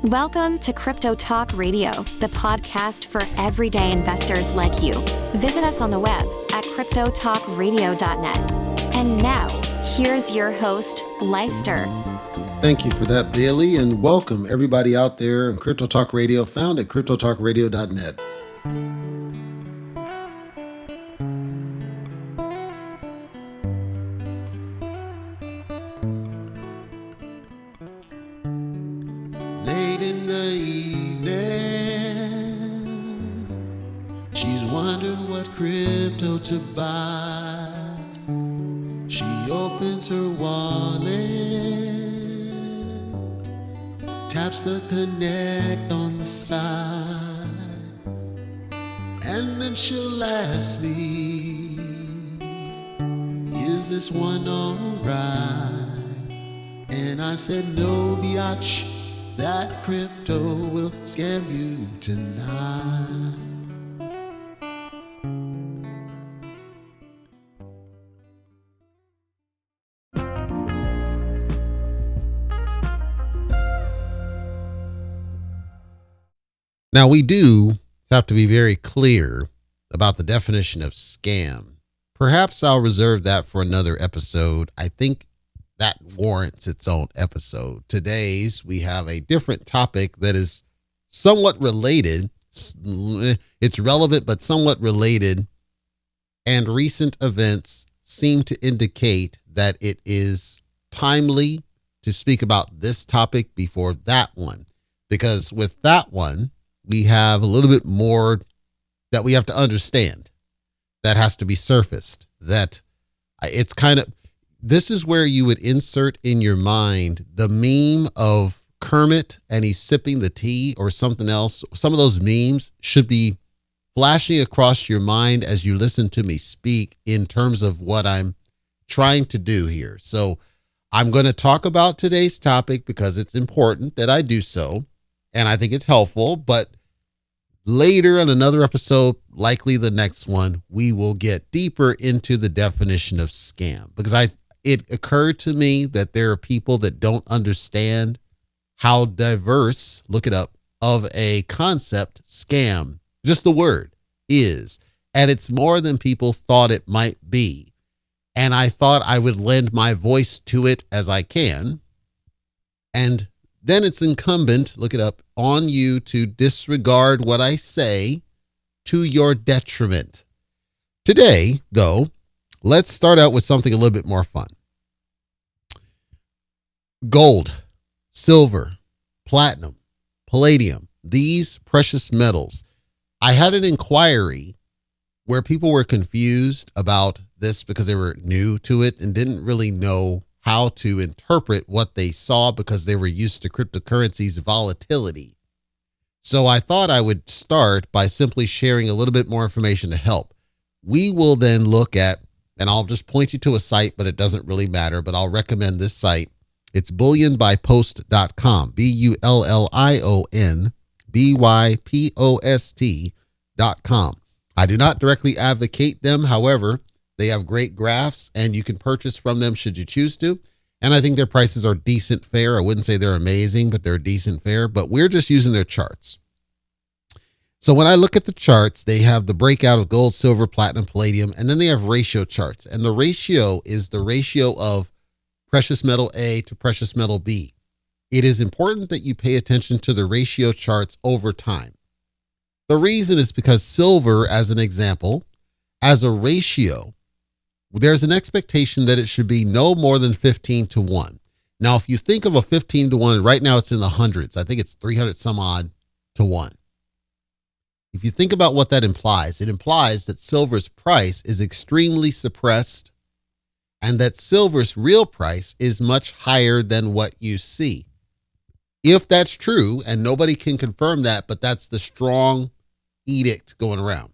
Welcome to CryptoTalk Radio, the podcast for everyday investors like you. Visit us on the web at CryptoTalkRadio.net. And now, here's your host, Leister. Thank you for that, Bailey, and welcome everybody out there in Crypto Talk Radio, found at CryptoTalkRadio.net. Late in the evening, she's wondering what crypto to buy. She opens her wallet, taps the connect on the side, and then she'll ask me, is this one alright? And I said, no, biatch, that crypto will scam you tonight. Now, we do have to be very clear about the definition of scam. Perhaps I'll reserve that for another episode. I think that warrants its own episode. Today's, we have a different topic that is somewhat related. It's relevant, but somewhat related. And recent events seem to indicate that it is timely to speak about this topic before that one. Because with that one, we have a little bit more that we have to understand that has to be surfaced. That it's kind of, this is where you would insert in your mind the meme of Kermit and he's sipping the tea or something else. Some of those memes should be flashing across your mind as you listen to me speak in terms of what I'm trying to do here. So I'm going to talk about today's topic because it's important that I do so. And I think it's helpful, but later in another episode, likely the next one, we will get deeper into the definition of scam because it occurred to me that there are people that don't understand how diverse, look it up, of a concept scam, just the word is, and it's more than people thought it might be. And I thought I would lend my voice to it as I can. And then it's incumbent, look it up, on you to disregard what I say to your detriment. Today, though, let's start out with something a little bit more fun. Gold, silver, platinum, palladium, these precious metals. I had an inquiry where people were confused about this because they were new to it and didn't really know how to interpret what they saw because they were used to cryptocurrency's volatility. So I thought I would start by simply sharing a little bit more information to help. We will then look at, and I'll just point you to a site, but it doesn't really matter, but I'll recommend this site. It's bullionbypost.com, bullionbypost.com. I do not directly advocate them. However, they have great graphs and you can purchase from them should you choose to. And I think their prices are decent fare. I wouldn't say they're amazing, but they're decent fare, but we're just using their charts. So when I look at the charts, they have the breakout of gold, silver, platinum, palladium, and then they have ratio charts. And the ratio is the ratio of precious metal A to precious metal B. It is important that you pay attention to the ratio charts over time. The reason is because silver, as an example, as a ratio, there's an expectation that it should be no more than 15 to 1. Now, if you think of a 15 to 1, right now it's in the hundreds. I think it's 300 some odd to 1. If you think about what that implies, it implies that silver's price is extremely suppressed and that silver's real price is much higher than what you see. If that's true, and nobody can confirm that, but that's the strong edict going around.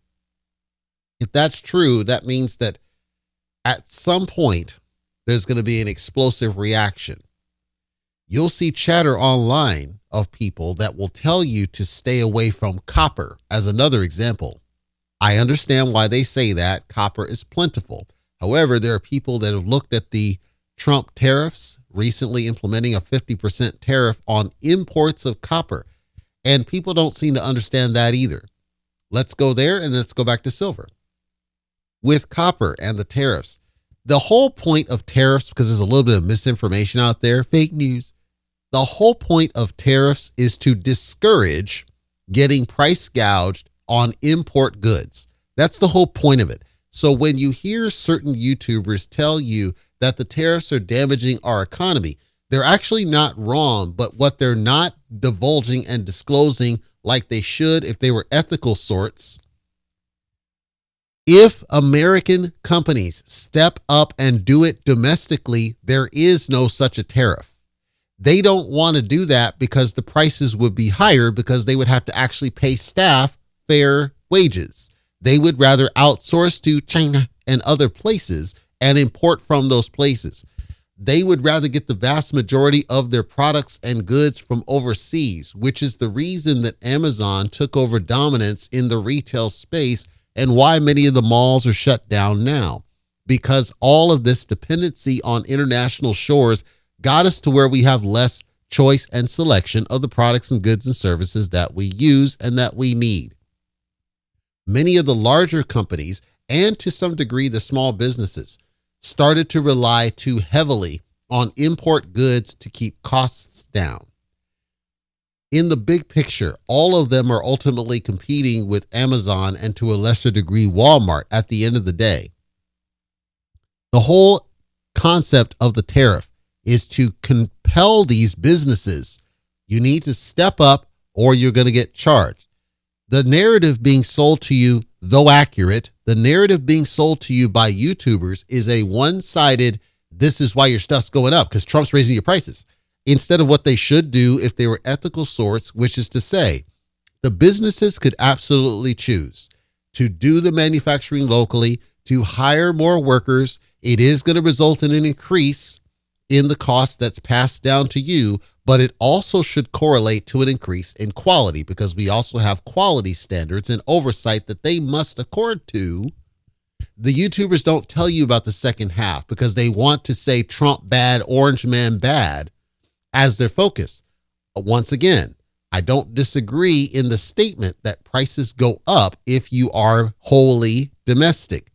If that's true, that means that at some point, there's going to be an explosive reaction. You'll see chatter online of people that will tell you to stay away from copper as another example. I understand why they say that. Copper is plentiful. However, there are people that have looked at the Trump tariffs, recently implementing a 50% tariff on imports of copper. And people don't seem to understand that either. Let's go there and let's go back to silver. With copper and the tariffs, the whole point of tariffs, because there's a little bit of misinformation out there, fake news, the whole point of tariffs is to discourage getting price gouged on import goods. That's the whole point of it. So when you hear certain YouTubers tell you that the tariffs are damaging our economy, they're actually not wrong, but what they're not divulging and disclosing like they should if they were ethical sorts. If American companies step up and do it domestically, there is no such a tariff. They don't want to do that because the prices would be higher because they would have to actually pay staff fair wages. They would rather outsource to China and other places and import from those places. They would rather get the vast majority of their products and goods from overseas, which is the reason that Amazon took over dominance in the retail space and why many of the malls are shut down now. Because all of this dependency on international shores got us to where we have less choice and selection of the products and goods and services that we use and that we need. Many of the larger companies, and to some degree the small businesses, started to rely too heavily on import goods to keep costs down. In the big picture, all of them are ultimately competing with Amazon and to a lesser degree Walmart at the end of the day. The whole concept of the tariff is to compel these businesses. You need to step up or you're going to get charged. The narrative being sold to you, though accurate, the narrative being sold to you by YouTubers is a one-sided, this is why your stuff's going up because Trump's raising your prices, instead of what they should do if they were ethical sorts, which is to say, the businesses could absolutely choose to do the manufacturing locally, to hire more workers. It is going to result in an increase in the cost that's passed down to you, but it also should correlate to an increase in quality because we also have quality standards and oversight that they must accord to. The YouTubers don't tell you about the second half because they want to say Trump bad, Orange Man bad as their focus. Once again, I don't disagree in the statement that prices go up if you are wholly domestic.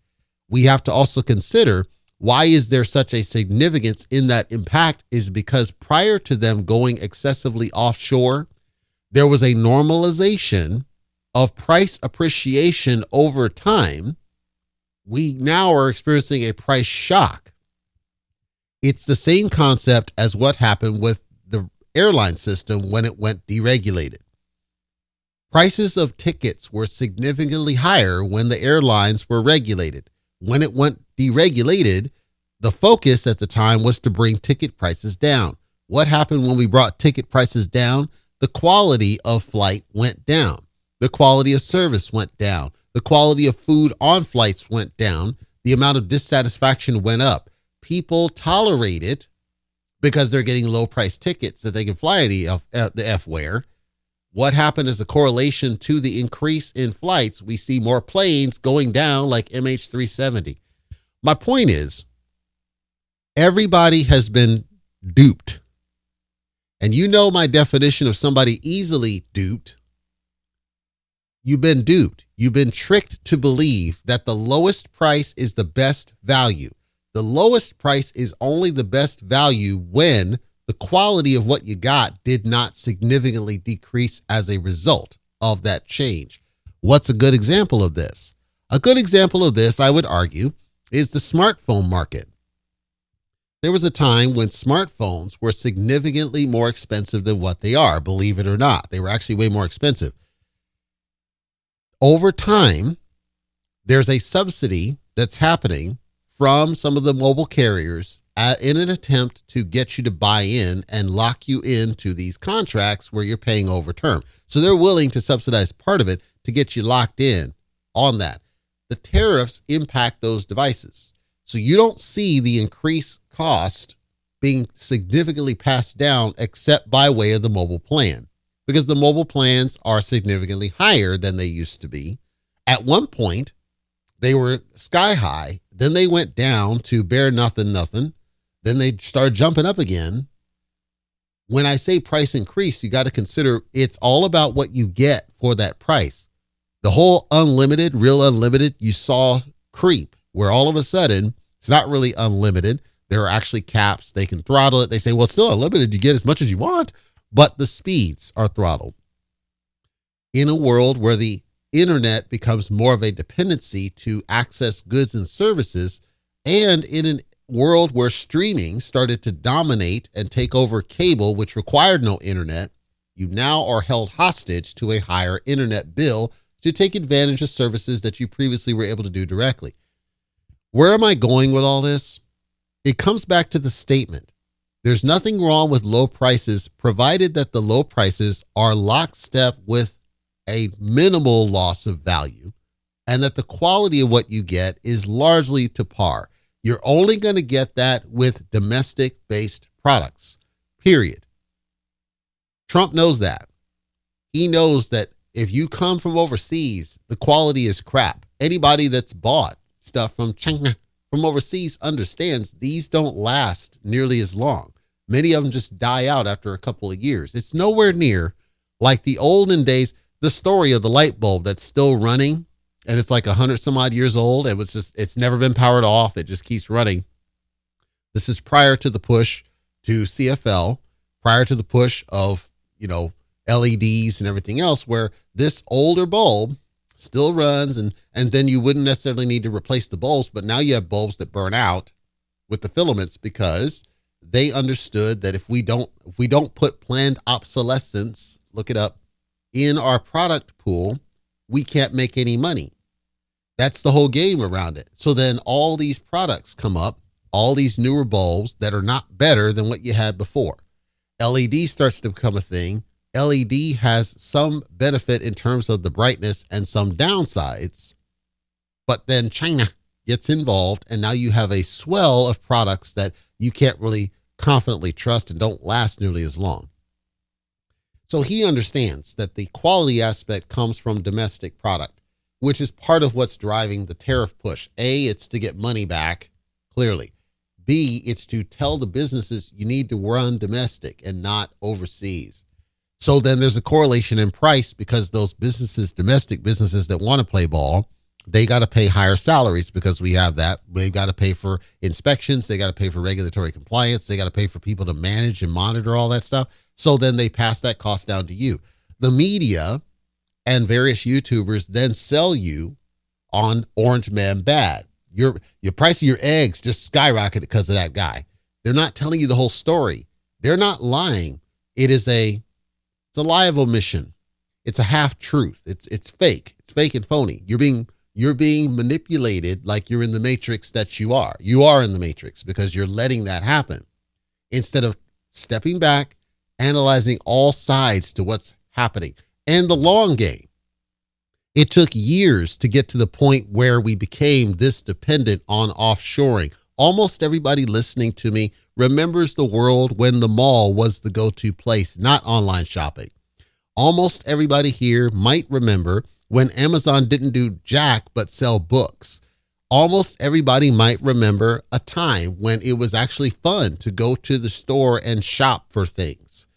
We have to also consider why is there such a significance in that impact is because prior to them going excessively offshore, there was a normalization of price appreciation over time. We now are experiencing a price shock. It's the same concept as what happened with the airline system when it went deregulated. Prices of tickets were significantly higher when the airlines were regulated. When it went deregulated, the focus at the time was to bring ticket prices down. What happened when we brought ticket prices down? The quality of flight went down. The quality of service went down. The quality of food on flights went down. The amount of dissatisfaction went up. People tolerate it because they're getting low price tickets that they can fly the F where. What happened is a correlation to the increase in flights. We see more planes going down like MH370. My point is, everybody has been duped. And you know my definition of somebody easily duped. You've been duped. You've been tricked to believe that the lowest price is the best value. The lowest price is only the best value when the quality of what you got did not significantly decrease as a result of that change. What's a good example of this? A good example of this, I would argue, is the smartphone market. There was a time when smartphones were significantly more expensive than what they are, believe it or not. They were actually way more expensive. Over time, there's a subsidy that's happening from some of the mobile carriers in an attempt to get you to buy in and lock you into these contracts where you're paying over term. So they're willing to subsidize part of it to get you locked in on that. The tariffs impact those devices. So you don't see the increased cost being significantly passed down except by way of the mobile plan, because the mobile plans are significantly higher than they used to be. At one point, they were sky high. Then they went down to bare nothing. Then they started jumping up again. When I say price increase, you got to consider it's all about what you get for that price. The whole unlimited, real unlimited, you saw creep, where all of a sudden it's not really unlimited. There are actually caps. They can throttle it. They say, well, it's still unlimited. You get as much as you want, but the speeds are throttled. In a world where the internet becomes more of a dependency to access goods and services, and in a world where streaming started to dominate and take over cable, which required no internet, you now are held hostage to a higher internet bill to take advantage of services that you previously were able to do directly. Where am I going with all this? It comes back to the statement. There's nothing wrong with low prices, provided that the low prices are lockstep with a minimal loss of value and that the quality of what you get is largely to par. You're only going to get that with domestic-based products, period. Trump knows that. He knows that if you come from overseas, the quality is crap. Anybody that's bought stuff from China, from overseas, understands these don't last nearly as long. Many of them just die out after a couple of years. It's nowhere near like the olden days, the story of the light bulb that's still running, and it's like 100 some odd years old. It's never been powered off. It just keeps running. This is prior to the push to CFL, prior to the push of, LEDs and everything else, where this older bulb still runs and then you wouldn't necessarily need to replace the bulbs, but now you have bulbs that burn out with the filaments because they understood that if we don't put planned obsolescence, look it up, in our product pool, we can't make any money. That's the whole game around it. So then all these products come up, all these newer bulbs that are not better than what you had before. LED starts to become a thing. LED has some benefit in terms of the brightness and some downsides, but then China gets involved and now you have a swell of products that you can't really confidently trust and don't last nearly as long. So he understands that the quality aspect comes from domestic product, which is part of what's driving the tariff push. A, it's to get money back, clearly. B, it's to tell the businesses you need to run domestic and not overseas. So then there's a correlation in price because those businesses, domestic businesses that want to play ball, they got to pay higher salaries because we have that. They've got to pay for inspections. They got to pay for regulatory compliance. They got to pay for people to manage and monitor all that stuff. So then they pass that cost down to you. The media and various YouTubers then sell you on Orange Man Bad. Your price of your eggs just skyrocketed because of that guy. They're not telling you the whole story. They're not lying. It's a lie of omission. It's a half truth. It's fake. It's fake and phony. You're being manipulated like you're in the matrix that you are. You are in the matrix because you're letting that happen instead of stepping back, analyzing all sides to what's happening and the long game. It took years to get to the point where we became this dependent on offshoring. Almost everybody listening to me remembers the world when the mall was the go-to place, not online shopping. Almost everybody here might remember when Amazon didn't do jack but sell books. Almost everybody might remember a time when it was actually fun to go to the store and shop for things.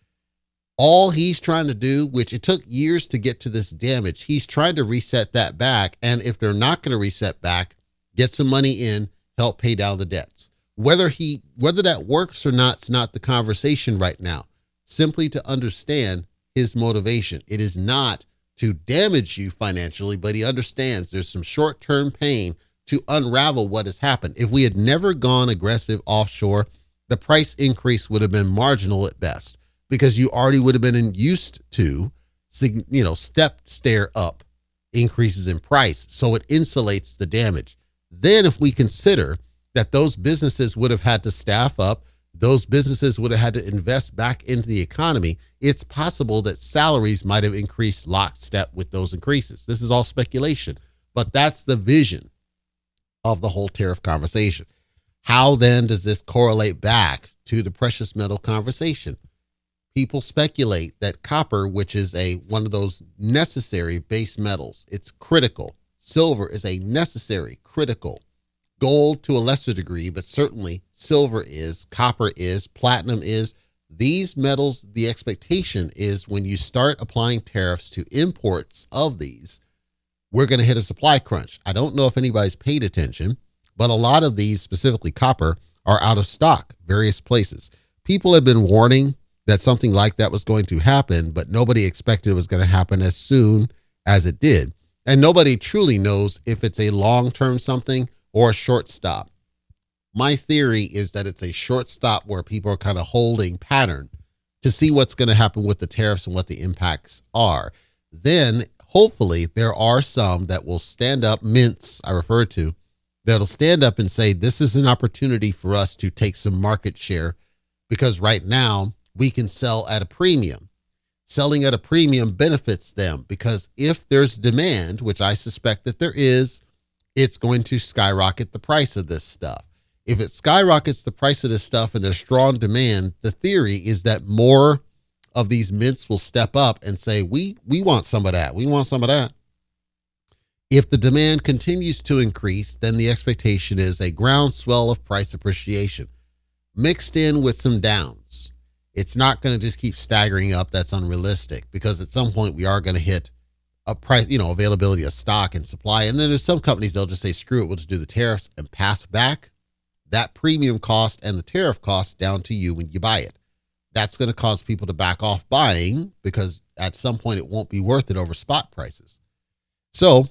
All he's trying to do, which it took years to get to this damage, he's trying to reset that back. And if they're not going to reset back, get some money in, help pay down the debts. Whether that works or not, it's not the conversation right now. Simply to understand his motivation. It is not to damage you financially, but he understands there's some short-term pain to unravel what has happened. If we had never gone aggressive offshore, the price increase would have been marginal at best, because you already would have been used to, stair up increases in price. So it insulates the damage. Then if we consider that those businesses would have had to staff up, those businesses would have had to invest back into the economy, it's possible that salaries might have increased lockstep with those increases. This is all speculation, but that's the vision of the whole tariff conversation. How then does this correlate back to the precious metal conversation? People speculate that copper, which is one of those necessary base metals, it's critical. Silver is a necessary, critical Gold to a lesser degree, but certainly silver is, copper is, platinum is. These metals, the expectation is when you start applying tariffs to imports of these, we're going to hit a supply crunch. I don't know if anybody's paid attention, but a lot of these, specifically copper, are out of stock, various places. People have been warning that something like that was going to happen, but nobody expected it was going to happen as soon as it did. And nobody truly knows if it's a long-term something or a short stop. My theory is that it's a short stop where people are kind of holding pattern to see what's going to happen with the tariffs and what the impacts are. Then hopefully there are some that will stand up, mints I referred to, that'll stand up and say, this is an opportunity for us to take some market share because right now we can sell at a premium. Selling at a premium benefits them because if there's demand, which I suspect that there is, it's going to skyrocket the price of this stuff. If it skyrockets the price of this stuff and there's strong demand, the theory is that more of these mints will step up and say, we want some of that. We want some of that. If the demand continues to increase, then the expectation is a groundswell of price appreciation mixed in with some downs. It's not going to just keep staggering up. That's unrealistic because at some point we are going to hit a price, availability of stock and supply. And then there's some companies, they'll just say, screw it, we'll just do the tariffs and pass back that premium cost and the tariff cost down to you when you buy it. That's going to cause people to back off buying because at some point it won't be worth it over spot prices. So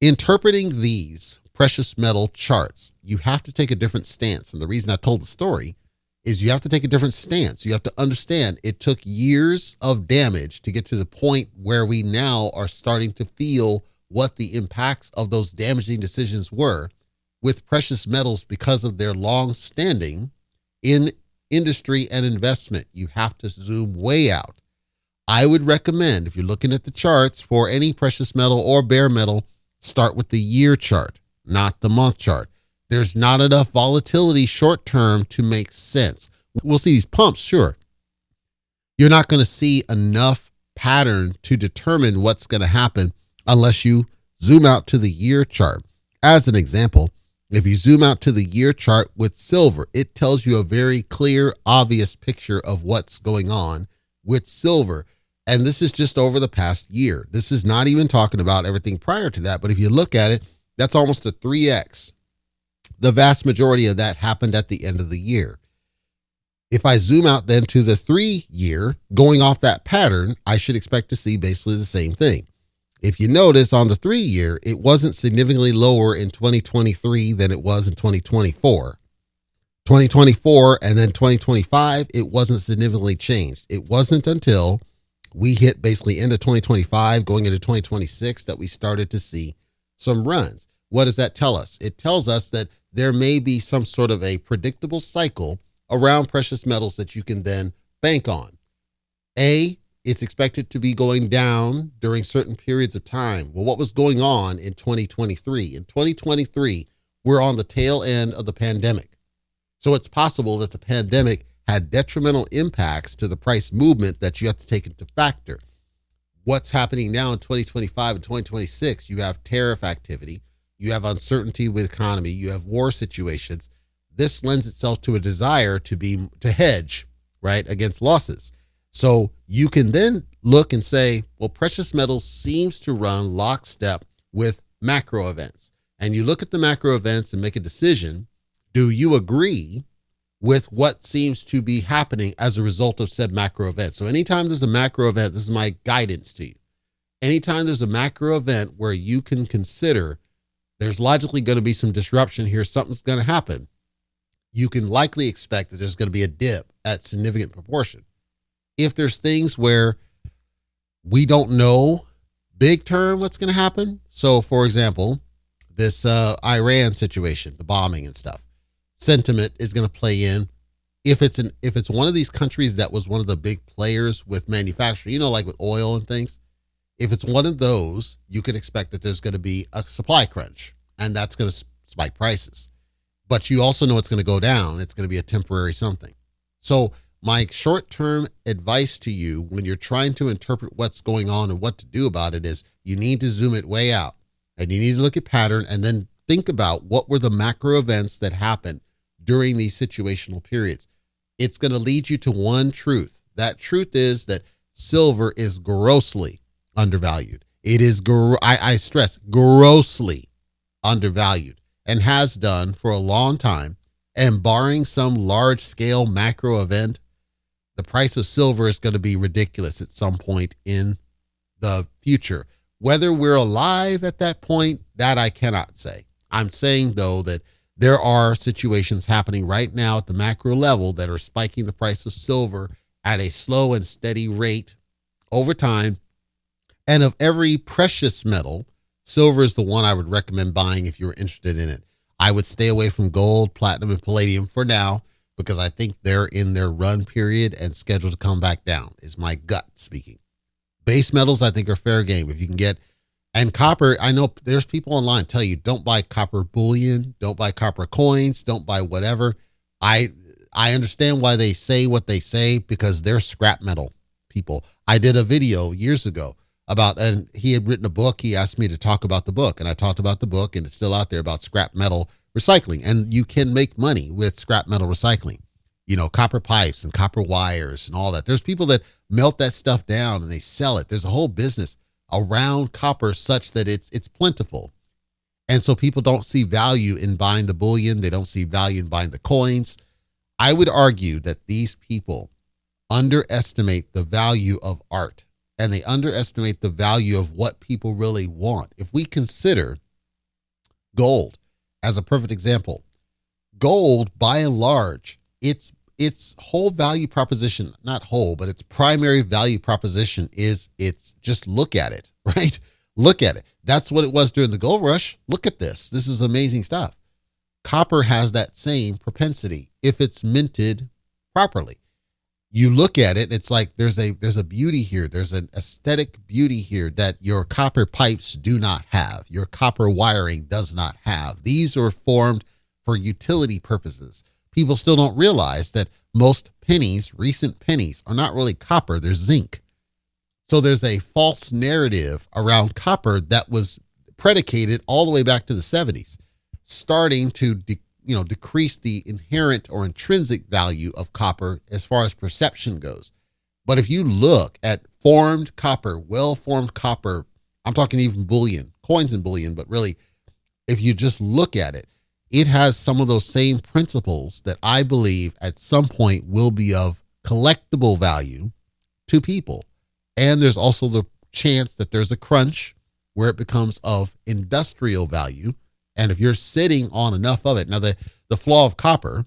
interpreting these precious metal charts, you have to take a different stance. And the reason I told the story is you have to take a different stance. You have to understand it took years of damage to get to the point where we now are starting to feel what the impacts of those damaging decisions were with precious metals because of their long standing in industry and investment. You have to zoom way out. I would recommend, if you're looking at the charts for any precious metal or bare metal, start with the year chart, not the month chart. There's not enough volatility short term to make sense. We'll see these pumps, sure. You're not going to see enough pattern to determine what's going to happen unless you zoom out to the year chart. As an example, if you zoom out to the year chart with silver, it tells you a very clear, obvious picture of what's going on with silver. And this is just over the past year. This is not even talking about everything prior to that. But if you look at it, that's almost a 3x. The vast majority of that happened at the end of the year. If I zoom out then to the 3-year, going off that pattern, I should expect to see basically the same thing. If you notice on the 3-year, it wasn't significantly lower in 2023 than it was in 2024. 2024 and then 2025, it wasn't significantly changed. It wasn't until we hit basically end of 2025, going into 2026, that we started to see some runs. What does that tell us? It tells us that there may be some sort of a predictable cycle around precious metals that you can then bank on. It's expected to be going down during certain periods of time. Well, what was going on in 2023? In 2023, we're on the tail end of the pandemic. So it's possible that the pandemic had detrimental impacts to the price movement that you have to take into factor. What's happening now in 2025 and 2026, you have tariff activity, you have uncertainty with economy, you have war situations. This lends itself to a desire to hedge, right, against losses. So you can then look and say, well, precious metals seems to run lockstep with macro events. And you look at the macro events and make a decision. Do you agree with what seems to be happening as a result of said macro event? So anytime there's a macro event, this is my guidance to you. Anytime there's a macro event where you can consider there's logically going to be some disruption here, something's going to happen, you can likely expect that there's going to be a dip at significant proportion. If there's things where we don't know big term what's going to happen. So for example, this Iran situation, the bombing and stuff, sentiment is going to play in. If it's one of these countries that was one of the big players with manufacturing, like with oil and things, if it's one of those, you could expect that there's going to be a supply crunch and that's going to spike prices. But you also know it's going to go down. It's going to be a temporary something. So my short-term advice to you when you're trying to interpret what's going on and what to do about it is you need to zoom it way out and you need to look at pattern and then think about what were the macro events that happened during these situational periods. It's going to lead you to one truth. That truth is that silver is grossly undervalued. It is, I stress, grossly undervalued, and has done for a long time. And barring some large scale macro event, the price of silver is going to be ridiculous at some point in the future. Whether we're alive at that point, that I cannot say. I'm saying, though, that there are situations happening right now at the macro level that are spiking the price of silver at a slow and steady rate over time. And of every precious metal, silver is the one I would recommend buying if you're interested in it. I would stay away from gold, platinum, and palladium for now, because I think they're in their run period and scheduled to come back down, is my gut speaking. Base metals, I think, are fair game. If you can get, and copper, I know there's people online tell you, don't buy copper bullion, don't buy copper coins, don't buy whatever. I understand why they say what they say, because they're scrap metal people. I did a video years ago about, and he had written a book. He asked me to talk about the book, and I talked about the book, and it's still out there, about scrap metal recycling. And you can make money with scrap metal recycling, you know, copper pipes and copper wires and all that. There's people that melt that stuff down and they sell it. There's a whole business around copper such that it's plentiful. And so people don't see value in buying the bullion. They don't see value in buying the coins. I would argue that these people underestimate the value of art, and they underestimate the value of what people really want. If we consider gold as a perfect example, gold, by and large, its whole value proposition, not whole, but its primary value proposition is it's just look at it, right? Look at it. That's what it was during the gold rush. Look at this. This is amazing stuff. Copper has that same propensity if it's minted properly. You look at it, it's like there's a beauty here. There's an aesthetic beauty here that your copper pipes do not have. Your copper wiring does not have. These are formed for utility purposes. People still don't realize that most pennies, recent pennies, are not really copper, they're zinc. So there's a false narrative around copper that was predicated all the way back to the 70s, starting to decrease the inherent or intrinsic value of copper as far as perception goes. But if you look at formed copper, well-formed copper, I'm talking even bullion, coins and bullion, but really, if you just look at it, it has some of those same principles that I believe at some point will be of collectible value to people. And there's also the chance that there's a crunch where it becomes of industrial value. And if you're sitting on enough of it, now the flaw of copper,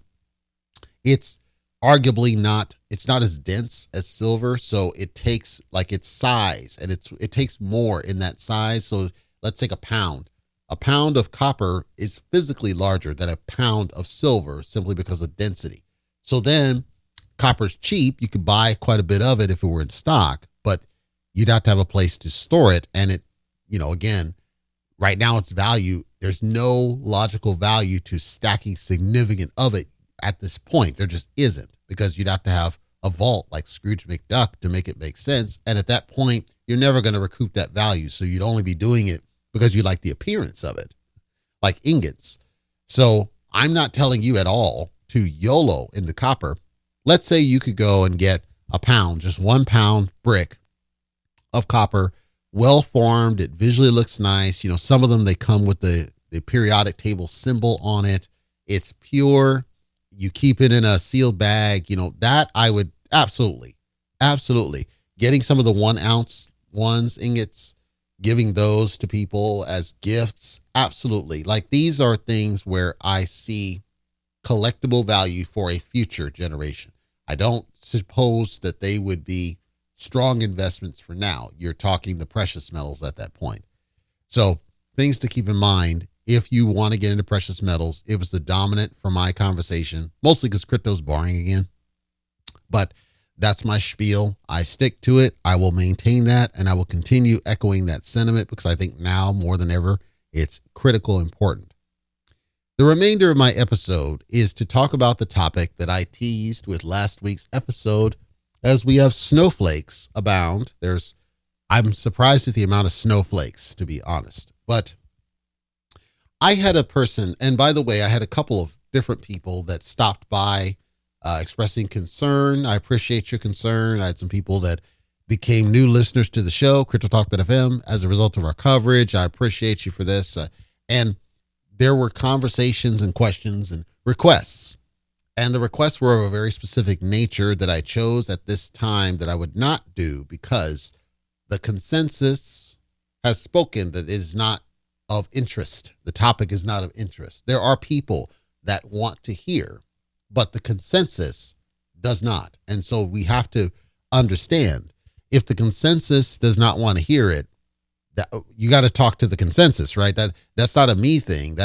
it's arguably not as dense as silver. So it takes like its size, and it takes more in that size. So let's take a pound. A pound of copper is physically larger than a pound of silver simply because of density. So then copper's cheap. You could buy quite a bit of it if it were in stock, but you'd have to have a place to store it. And it, again, right now its value, there's no logical value to stacking significant of it at this point. There just isn't, because you'd have to have a vault like Scrooge McDuck to make it make sense. And at that point, you're never going to recoup that value. So you'd only be doing it because you like the appearance of it, like ingots. So I'm not telling you at all to YOLO into copper. Let's say you could go and get a pound, just 1 pound brick of copper, well formed. It visually looks nice. Some of them, they come with the periodic table symbol on it. It's pure. You keep it in a sealed bag. That I would absolutely getting some of the 1 ounce ones, ingots, giving those to people as gifts. Absolutely. Like, these are things where I see collectible value for a future generation. I don't suppose that they would be strong investments for now. You're talking the precious metals at that point. So things to keep in mind if you want to get into precious metals. It was the dominant for my conversation, mostly because crypto's boring again. But that's my spiel. I stick to it. I will maintain that, and I will continue echoing that sentiment, because I think now more than ever, it's critical important. The remainder of my episode is to talk about the topic that I teased with last week's episode. As we have snowflakes abound, I'm surprised at the amount of snowflakes, to be honest. But I had a person, and by the way, I had a couple of different people that stopped by expressing concern. I appreciate your concern. I had some people that became new listeners to the show, CryptoTalk FM, as a result of our coverage. I appreciate you for this. And there were conversations and questions and requests. And the requests were of a very specific nature that I chose at this time that I would not do because the consensus has spoken that it is not of interest. The topic is not of interest. There are people that want to hear, but the consensus does not. And so we have to understand, if the consensus does not want to hear it, that you got to talk to the consensus, right? That's not a me thing.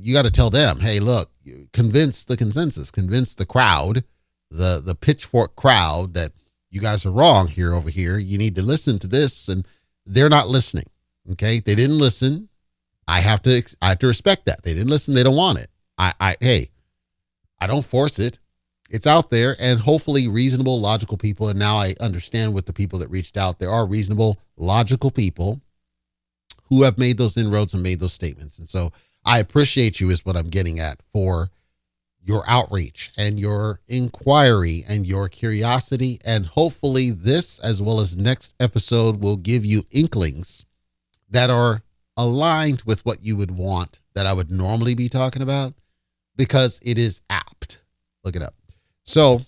You got to tell them, hey, look, convince the consensus, convince the crowd, the pitchfork crowd that you guys are wrong here over here. You need to listen to this, and they're not listening. Okay, they didn't listen. I have to respect that. They didn't listen. They don't want it. Hey, I don't force it. It's out there, and hopefully reasonable, logical people. And now I understand with the people that reached out, there are reasonable, logical people who have made those inroads and made those statements. And so I appreciate you is what I'm getting at for your outreach and your inquiry and your curiosity. And hopefully this, as well as next episode, will give you inklings that are aligned with what you would want that I would normally be talking about, because it is apt. Look it up. So,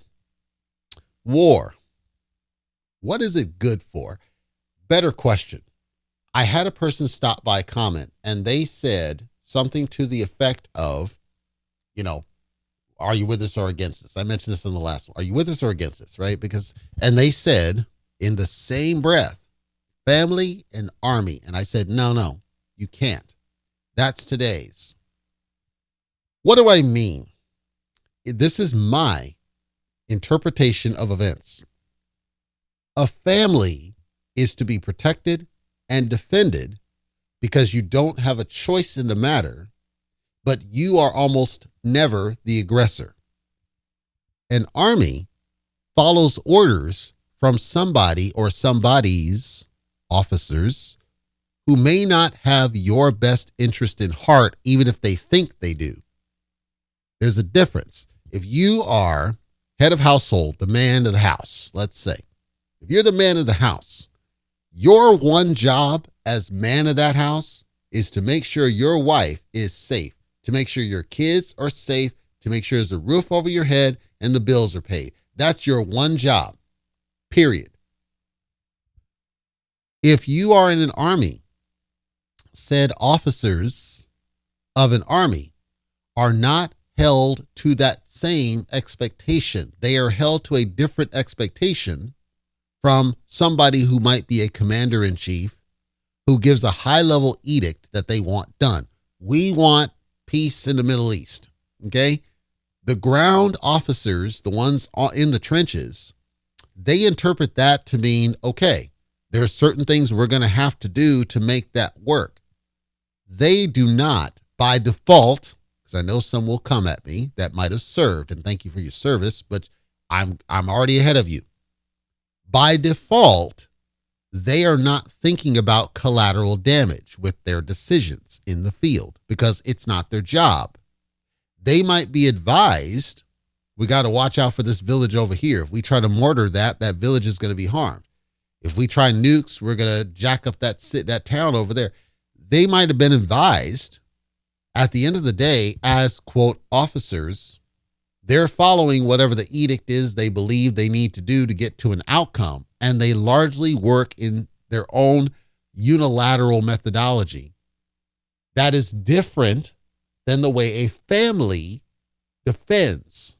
war. What is it good for? Better question. I had a person stop by comment, and they said something to the effect of, are you with us or against us? I mentioned this in the last one. Are you with us or against us? Right? And they said in the same breath, family and army. And I said, no, you can't. That's today's. What do I mean? This is my interpretation of events. A family is to be protected and defended because you don't have a choice in the matter, but you are almost never the aggressor. An army follows orders from somebody or somebody's officers who may not have your best interest in heart, even if they think they do. There's a difference. If you are head of household, the man of the house, let's say, if you're the man of the house, your one job as man of that house is to make sure your wife is safe, to make sure your kids are safe, to make sure there's a roof over your head and the bills are paid. That's your one job, period. If you are in an army, said officers of an army are not held to that same expectation. They are held to a different expectation from somebody who might be a commander-in-chief who gives a high-level edict that they want done. We want peace in the Middle East, okay? The ground officers, the ones in the trenches, they interpret that to mean, okay, there are certain things we're going to have to do to make that work. They do not, by default, because I know some will come at me that might have served, and thank you for your service, but I'm already ahead of you. By default, they are not thinking about collateral damage with their decisions in the field because it's not their job. They might be advised, we got to watch out for this village over here. If we try to mortar that village is going to be harmed. If we try nukes, we're going to jack up that town over there. They might have been advised at the end of the day as, quote, officers. They're following whatever the edict is they believe they need to do to get to an outcome, and they largely work in their own unilateral methodology. That is different than the way a family defends.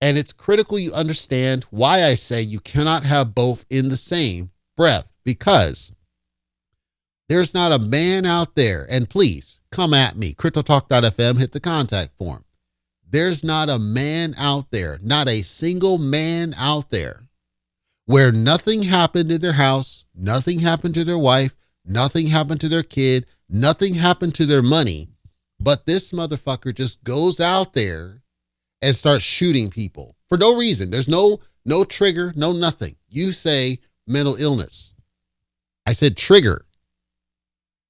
And it's critical you understand why I say you cannot have both in the same breath, because there's not a man out there, and please come at me, CryptoTalk.fm, hit the contact form. There's not a man out there, not a single man out there, where nothing happened in their house, nothing happened to their wife, nothing happened to their kid, nothing happened to their money, but this motherfucker just goes out there and starts shooting people for no reason. There's no trigger, no nothing. You say mental illness. I said trigger.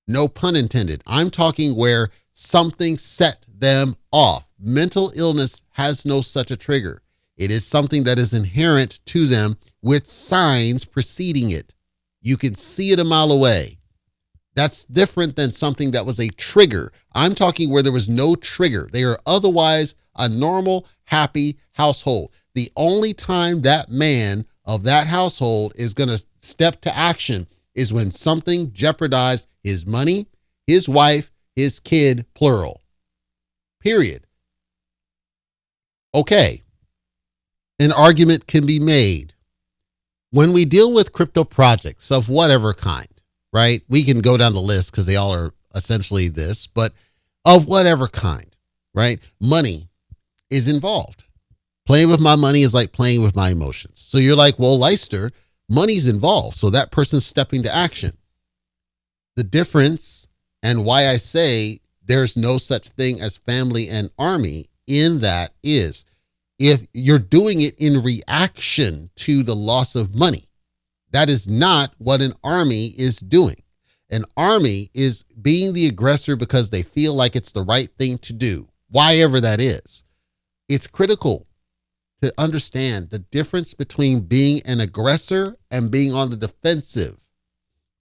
No pun intended. I'm talking where Something set them off. Mental illness has no such a trigger. It is something that is inherent to them with signs preceding it. You can see it a mile away. That's different than something that was a trigger. I'm talking where there was no trigger. They are otherwise a normal, happy household. The only time that man of that household is going to step to action is when something jeopardized his money, his wife, his kid, plural. Period. Okay. An argument can be made. When we deal with crypto projects of whatever kind, right? We can go down the list because they all are essentially this, but of whatever kind, right? Money is involved. Playing with my money is like playing with my emotions. So you're like, well, Leister, money's involved. So that person's stepping to action. The difference and why I say there's no such thing as family and army in that is if you're doing it in reaction to the loss of money, that is not what an army is doing. An army is being the aggressor because they feel like it's the right thing to do, why ever that is. It's critical to understand the difference between being an aggressor and being on the defensive.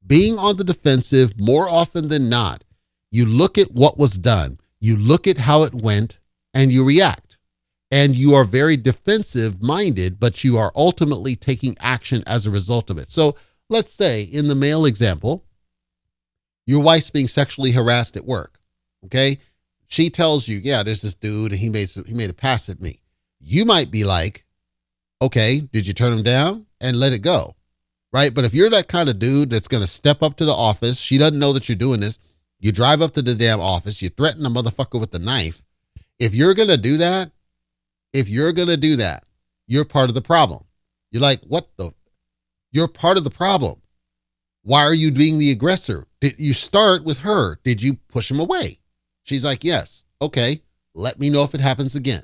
Being on the defensive, more often than not, you look at what was done, you look at how it went, and you react. And you are very defensive minded, but you are ultimately taking action as a result of it. So let's say in the male example, your wife's being sexually harassed at work. Okay. She tells you, yeah, there's this dude and he made a pass at me. You might be like, okay, did you turn him down and let it go? Right. But if you're that kind of dude that's going to step up to the office, she doesn't know that you're doing this. You drive up to the damn office, you threaten a motherfucker with a knife. If you're going to do that, you're part of the problem. You're like, you're part of the problem. Why are you being the aggressor? Did you start with her? Did you push him away? She's like, yes. Okay. Let me know if it happens again.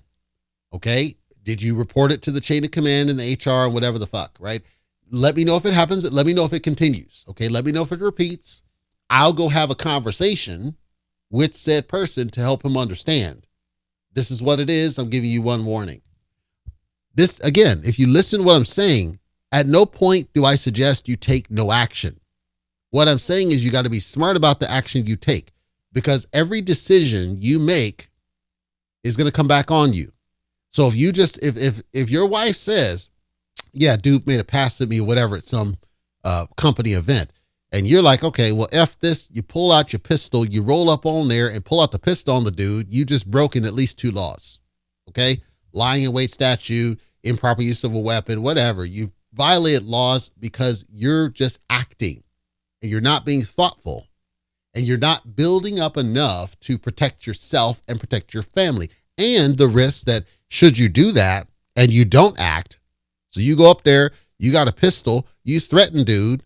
Okay. Did you report it to the chain of command and the HR and whatever the fuck, right? Let me know if it happens. Let me know if it continues. Okay. Let me know if it repeats. I'll go have a conversation with said person to help him understand. This is what it is. I'm giving you one warning. This, again, if you listen to what I'm saying, at no point do I suggest you take no action. What I'm saying is you got to be smart about the action you take, because every decision you make is going to come back on you. So if you just, if your wife says, yeah, dude made a pass at me or whatever at some company event, and you're like, okay, well, F this, you pull out your pistol, you roll up on there and pull out the pistol on the dude, you just broken at least 2 laws. Okay? Lying in wait statute, improper use of a weapon, whatever. You violated laws because you're just acting and you're not being thoughtful and you're not building up enough to protect yourself and protect your family. And the risk that should you do that and you don't act, so you go up there, you got a pistol, you threaten dude,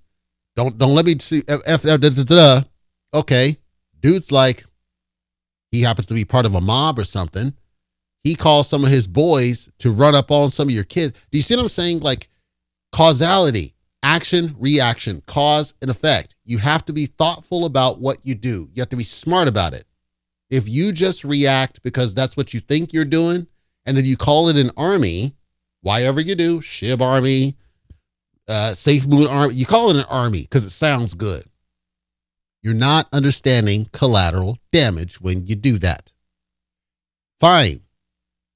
Don't let me see. Okay. Dude's like, he happens to be part of a mob or something. He calls some of his boys to run up on some of your kids. Do you see what I'm saying? Like causality, action, reaction, cause and effect. You have to be thoughtful about what you do. You have to be smart about it. If you just react because that's what you think you're doing, and then you call it an army, why ever you do, SHIB army, Safe Moon Army, you call it an army because it sounds good. You're not understanding collateral damage when you do that. Fine.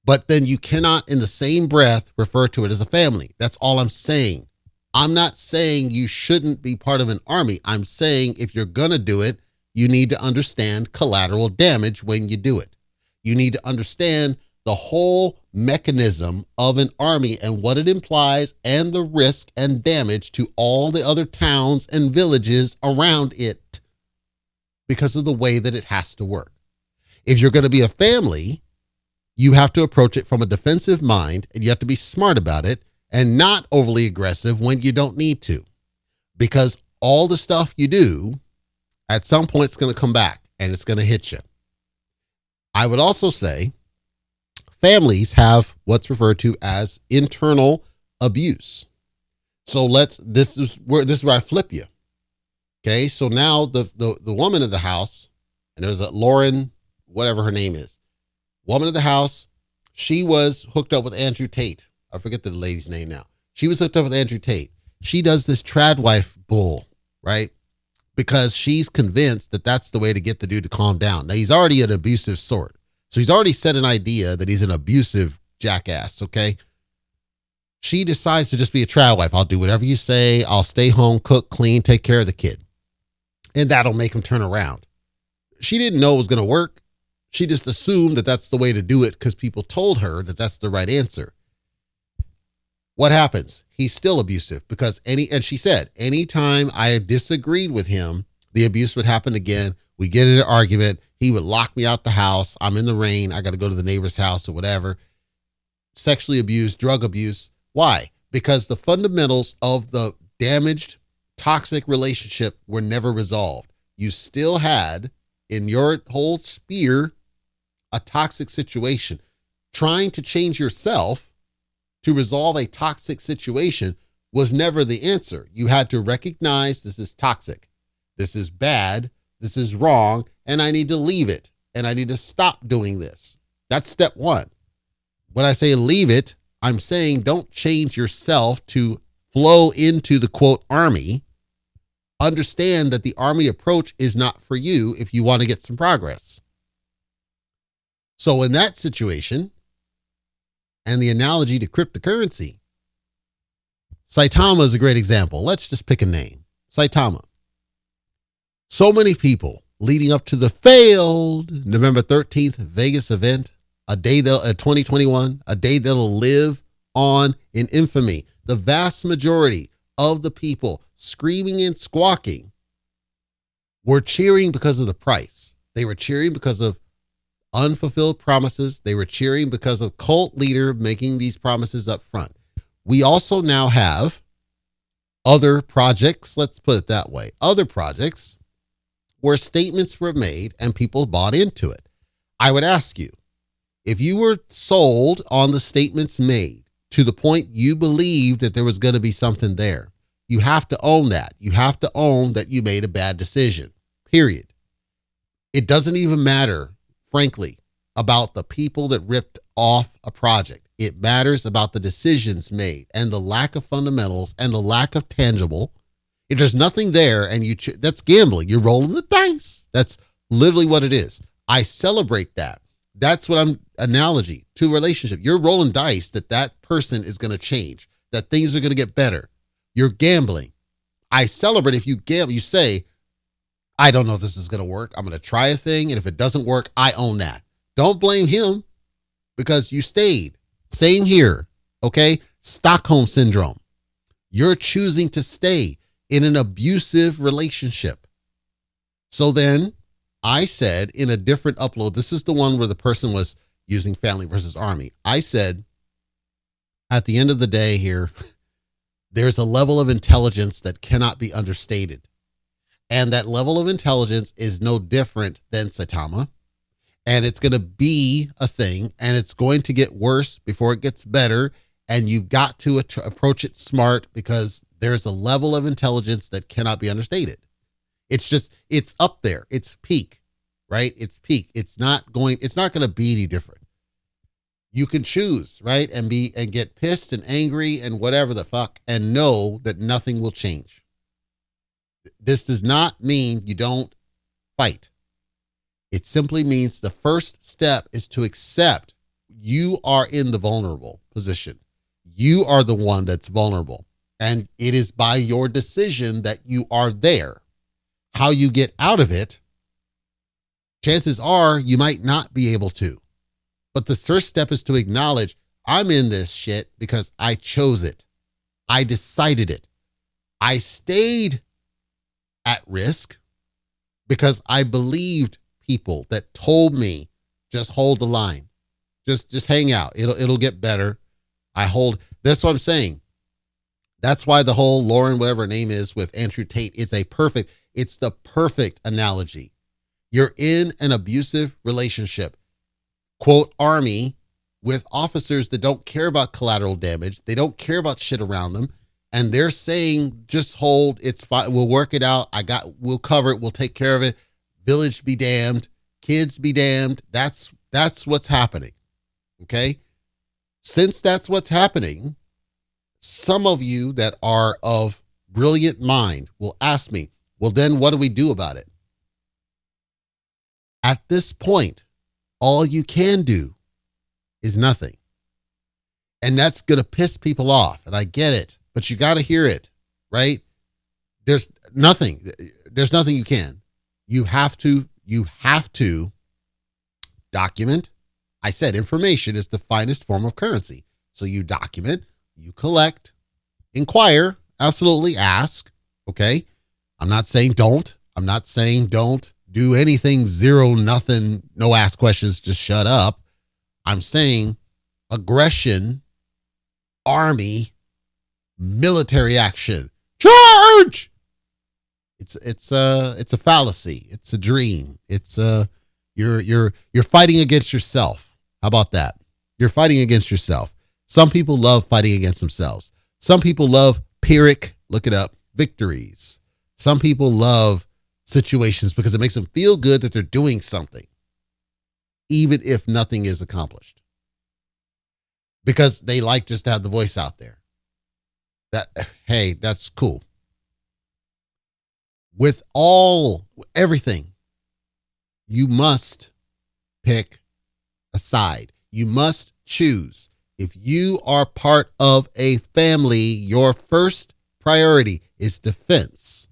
But then you cannot in the same breath refer to it as a family. That's all I'm saying. I'm not saying you shouldn't be part of an army. I'm saying if you're going to do it, you need to understand collateral damage when you do it. You need to understand the whole mechanism of an army and what it implies and the risk and damage to all the other towns and villages around it because of the way that it has to work. If you're going to be a family, you have to approach it from a defensive mind and you have to be smart about it and not overly aggressive when you don't need to, because all the stuff you do at some point it's going to come back and it's going to hit you. I would also say families have what's referred to as internal abuse. So this is where I flip you. Okay. So now the woman of the house, and it was Lauren, whatever her name is, woman of the house. She was hooked up with Andrew Tate. I forget the lady's name now. She was hooked up with Andrew Tate. She does this trad wife bull, right? Because she's convinced that that's the way to get the dude to calm down. Now, he's already an abusive sort. So he's already set an idea that he's an abusive jackass, okay? She decides to just be a trad wife. I'll do whatever you say. I'll stay home, cook, clean, take care of the kid. And that'll make him turn around. She didn't know it was going to work. She just assumed that that's the way to do it because people told her that that's the right answer. What happens? He's still abusive because and she said, anytime I disagreed with him, the abuse would happen again. We get in an argument. He would lock me out the house. I'm in the rain. I got to go to the neighbor's house or whatever. Sexually abused, drug abuse. Why? Because the fundamentals of the damaged, toxic relationship were never resolved. You still had in your whole sphere a toxic situation. Trying to change yourself to resolve a toxic situation was never the answer. You had to recognize this is toxic. This is bad. This is wrong. And I need to leave it. And I need to stop doing this. That's step one. When I say leave it, I'm saying don't change yourself to flow into the quote army. Understand that the army approach is not for you if you want to get some progress. So in that situation, and the analogy to cryptocurrency, Saitama is a great example. Let's just pick a name. Saitama. So many people leading up to the failed November 13th Vegas event, a day 2021, a day that'll live on in infamy. The vast majority of the people screaming and squawking were cheering because of the price. They were cheering because of unfulfilled promises. They were cheering because of cult leader making these promises up front. We also now have other projects, let's put it that way, other projects where statements were made and people bought into it. I would ask you, if you were sold on the statements made to the point you believed that there was going to be something there, you have to own that. You have to own that you made a bad decision, period. It doesn't even matter, frankly, about the people that ripped off a project. It matters about the decisions made and the lack of fundamentals and the lack of tangible. If there's nothing there and that's gambling. You're rolling the dice. That's literally what it is. I celebrate that. That's what I'm analogy to a relationship. You're rolling dice that person is going to change, that things are going to get better. You're gambling. I celebrate if you gamble. You say, I don't know if this is going to work. I'm going to try a thing. And if it doesn't work, I own that. Don't blame him because you stayed. Same here. Okay. Stockholm syndrome. You're choosing to stay in an abusive relationship. So then I said in a different upload, this is the one where the person was using family versus army. I said, at the end of the day here, there's a level of intelligence that cannot be understated. And that level of intelligence is no different than Saitama. And it's going to be a thing, and it's going to get worse before it gets better. And you've got to approach it smart because there's a level of intelligence that cannot be understated. It's up there. It's peak, right? It's peak. It's not going to be any different. You can choose, right? And get pissed and angry and whatever the fuck and know that nothing will change. This does not mean you don't fight. It simply means the first step is to accept you are in the vulnerable position. You are the one that's vulnerable. And it is by your decision that you are there. How you get out of it, chances are you might not be able to. But the first step is to acknowledge I'm in this shit because I chose it. I decided it. I stayed at risk because I believed people that told me just hold the line. Just hang out. It'll get better. That's what I'm saying. That's why the whole Lauren, whatever her name is, with Andrew Tate, it's the perfect analogy. You're in an abusive relationship, quote, army, with officers that don't care about collateral damage. They don't care about shit around them. And they're saying, just hold, it's fine. We'll work it out. We'll cover it. We'll take care of it. Village be damned. kids be damned. That's what's happening. Okay. Since that's what's happening, some of you that are of brilliant mind will ask me, well, then what do we do about it? At this point, all you can do is nothing. And that's going to piss people off. And I get it, but you got to hear it, right? There's nothing you can. You have to document. I said information is the finest form of currency. So you document, you collect, inquire, absolutely ask. Okay. I'm not saying don't. I'm not saying don't do anything, zero, nothing, no ask questions, just shut up. I'm saying aggression, army, military action, charge. It's a fallacy. It's a dream. It's you're fighting against yourself. How about that? You're fighting against yourself. Some people love fighting against themselves. Some people love Pyrrhic, look it up, victories. Some people love situations because it makes them feel good that they're doing something, even if nothing is accomplished. Because they like just to have the voice out there. Hey, that's cool. With everything, you must pick a side. You must choose. If you are part of a family, your first priority is defense.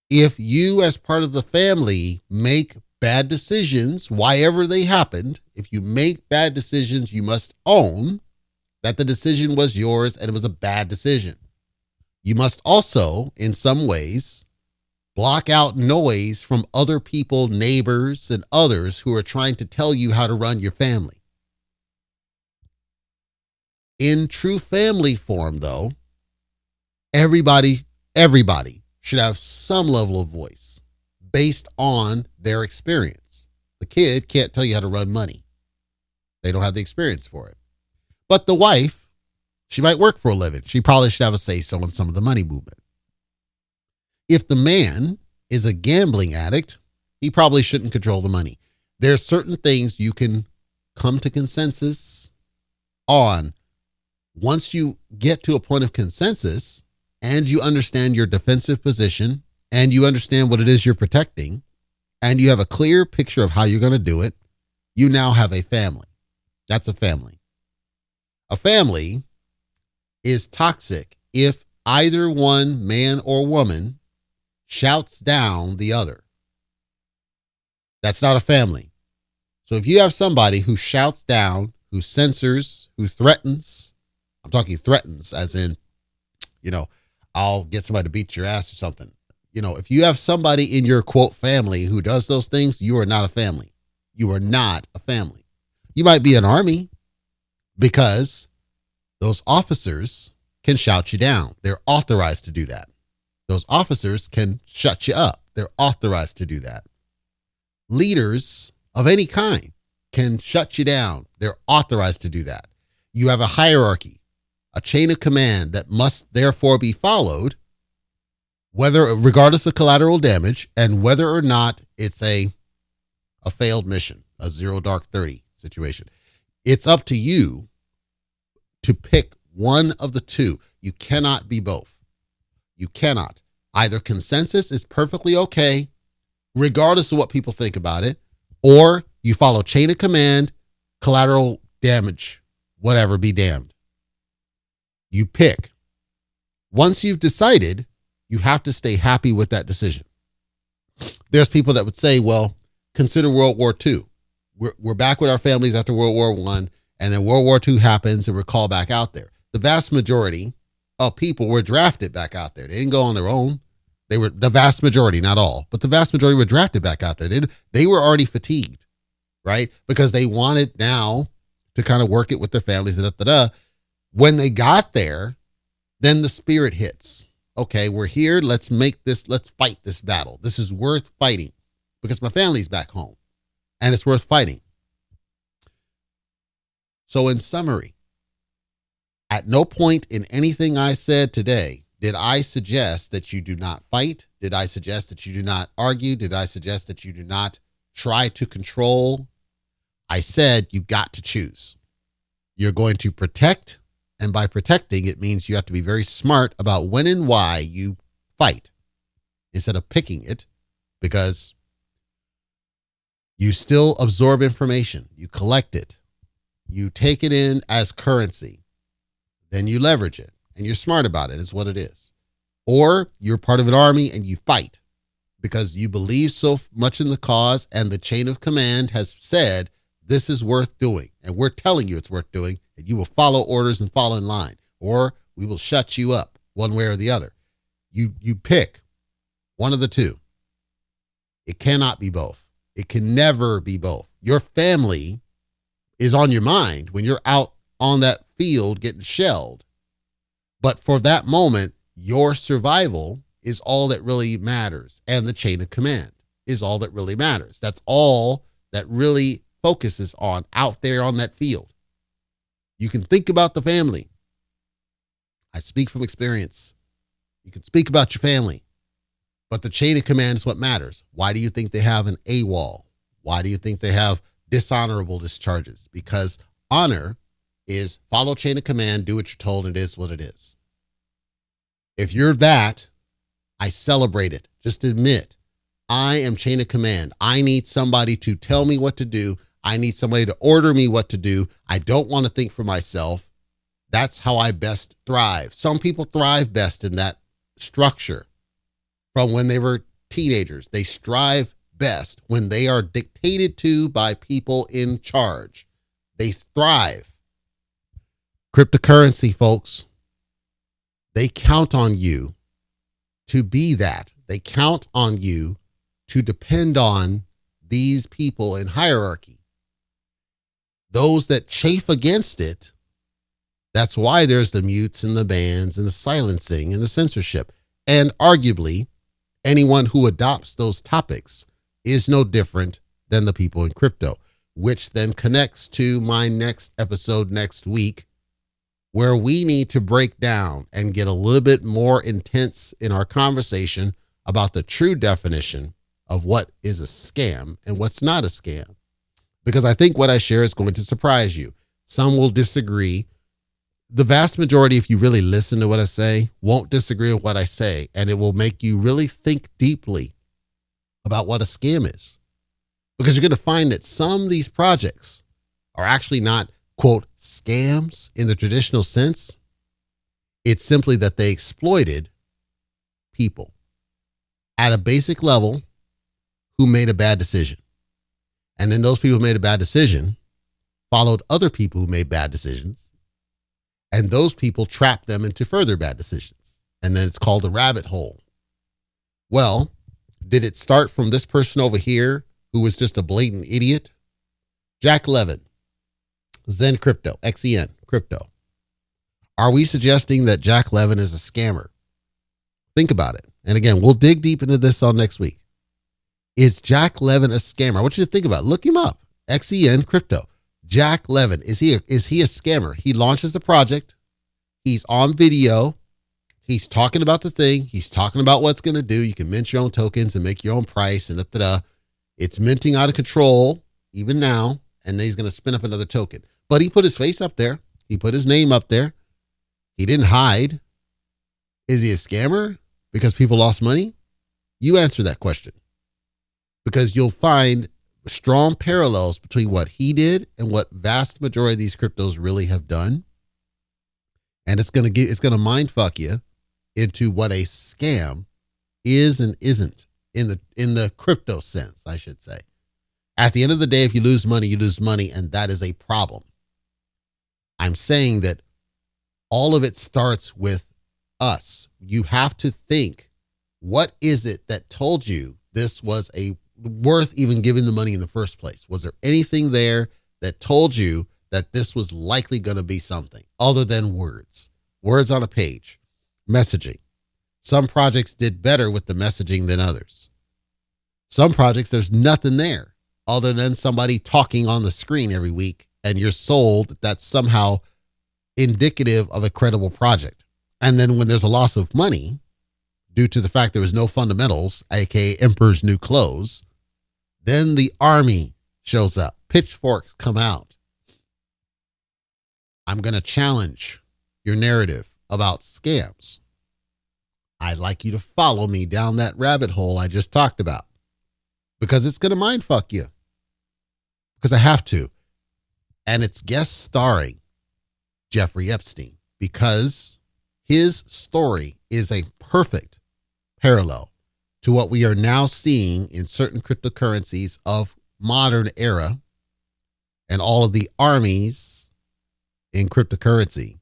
If you, as part of the family, make bad decisions, whyever they happened, if you make bad decisions, you must own that the decision was yours and it was a bad decision. You must also, in some ways, block out noise from other people, neighbors, and others who are trying to tell you how to run your family. In true family form, though, everybody should have some level of voice based on their experience. The kid can't tell you how to run money. They don't have the experience for it. But the wife, she might work for a living. She probably should have a say-so in some of the money movement. If the man is a gambling addict, he probably shouldn't control the money. There are certain things you can come to consensus on. Once you get to a point of consensus and you understand your defensive position and you understand what it is you're protecting and you have a clear picture of how you're going to do it, you now have a family. That's a family. A family is toxic if either one, man or woman, shouts down the other. That's not a family. So if you have somebody who shouts down, who censors, who threatens, I'm talking threatens as in, I'll get somebody to beat your ass or something. If you have somebody in your quote family who does those things, you are not a family. You are not a family. You might be an army because those officers can shout you down. They're authorized to do that. Those officers can shut you up. They're authorized to do that. Leaders of any kind can shut you down. They're authorized to do that. You have a hierarchy, a chain of command that must therefore be followed, regardless of collateral damage and whether or not it's a failed mission, a 0 dark 30 situation. It's up to you to pick one of the two. You cannot be both. You cannot. Either consensus is perfectly okay, regardless of what people think about it, or you follow chain of command, collateral damage, whatever, be damned. You pick. Once you've decided, you have to stay happy with that decision. There's people that would say, well, consider World War II. We're back with our families after World War I, and then World War II happens and we're called back out there. The vast majority of people were drafted back out there. They didn't go on their own. They were the vast majority, not all, but the vast majority were drafted back out there. They were already fatigued, right? Because they wanted now to kind of work it with their families. When they got there, then the spirit hits. Okay, we're here. Let's fight this battle. This is worth fighting because my family's back home and it's worth fighting. So in summary, at no point in anything I said today did I suggest that you do not fight. Did I suggest that you do not argue? Did I suggest that you do not try to control, I said you got to choose. You're going to protect, and by protecting, it means you have to be very smart about when and why you fight instead of picking it, because you still absorb information. You collect it. You take it in as currency. Then you leverage it, and you're smart about it, is what it is. Or you're part of an army and you fight because you believe so much in the cause, and the chain of command has said this is worth doing, and we're telling you it's worth doing, and you will follow orders and fall in line, or we will shut you up one way or the other. You pick one of the two. It cannot be both. It can never be both. Your family is on your mind when you're out on that field getting shelled. But for that moment, your survival is all that really matters. And the chain of command is all that really matters. That's all that really focuses on out there on that field. You can think about the family. I speak from experience. You can speak about your family, but the chain of command is what matters. Why do you think they have an AWOL? Why do you think they have dishonorable discharges? Because honor is follow chain of command, do what you're told, it is what it is. If you're that, I celebrate it. Just admit, I am chain of command. I need somebody to tell me what to do. I need somebody to order me what to do. I don't want to think for myself. That's how I best thrive. Some people thrive best in that structure from when they were teenagers. They strive best when they are dictated to by people in charge. They thrive. Cryptocurrency, folks, they count on you to be that. They count on you to depend on these people in hierarchy. Those that chafe against it, that's why there's the mutes and the bans and the silencing and the censorship. And arguably, anyone who adopts those topics is no different than the people in crypto, which then connects to my next episode next week, where we need to break down and get a little bit more intense in our conversation about the true definition of what is a scam and what's not a scam. Because I think what I share is going to surprise you. Some will disagree. The vast majority, if you really listen to what I say, won't disagree with what I say, and it will make you really think deeply about what a scam is. Because you're going to find that some of these projects are actually not, quote, scams in the traditional sense. It's simply that they exploited people at a basic level who made a bad decision. And then those people who made a bad decision followed other people who made bad decisions. And those people trapped them into further bad decisions. And then it's called a rabbit hole. Well, did it start from this person over here who was just a blatant idiot? Jack Levin, Zen Crypto, XEN Crypto. Are we suggesting that Jack Levin is a scammer? Think about it. And again, we'll dig deep into this on next week. Is Jack Levin a scammer? I want you to think about it. Look him up. XEN Crypto. Jack Levin. Is he a scammer? He launches the project. He's on video. He's talking about the thing. He's talking about what it's going to do. You can mint your own tokens and make your own price and It's minting out of control even now. And then he's going to spin up another token. But he put his face up there. He put his name up there. He didn't hide. Is he a scammer because people lost money? You answer that question. Because you'll find strong parallels between what he did and what vast majority of these cryptos really have done. And it's going to mind fuck you into what a scam is and isn't in the crypto sense, I should say. At the end of the day, if you lose money, you lose money, and that is a problem. I'm saying that all of it starts with us. You have to think, what is it that told you this was worth even giving the money in the first place? Was there anything there that told you that this was likely going to be something other than words on a page, messaging? Some projects did better with the messaging than others. Some projects, there's nothing there other than somebody talking on the screen every week, and you're sold that that's somehow indicative of a credible project. And then when there's a loss of money due to the fact there was no fundamentals, aka Emperor's New Clothes, Then the army shows up. Pitchforks come out. I'm going to challenge your narrative about scams. I'd like you to follow me down that rabbit hole I just talked about, because it's going to mindfuck you. Because I have to. And it's guest starring Jeffrey Epstein, because his story is a perfect parallel to what we are now seeing in certain cryptocurrencies of modern era and all of the armies in cryptocurrency.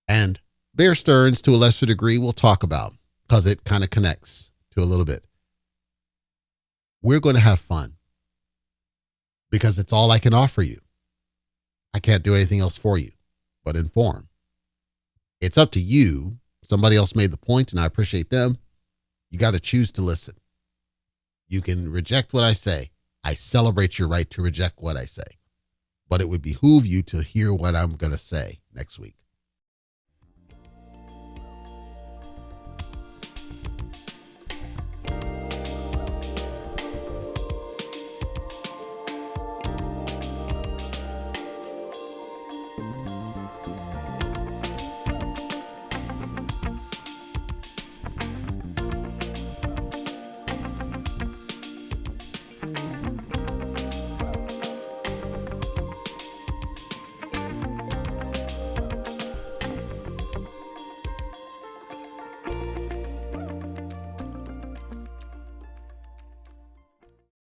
And Bear Stearns, to a lesser degree, we'll talk about, because it kind of connects to a little bit. We're going to have fun, because it's all I can offer you. I can't do anything else for you but inform. It's up to you. Somebody else made the point, and I appreciate them. You got to choose to listen. You can reject what I say. I celebrate your right to reject what I say. But it would behoove you to hear what I'm going to say next week.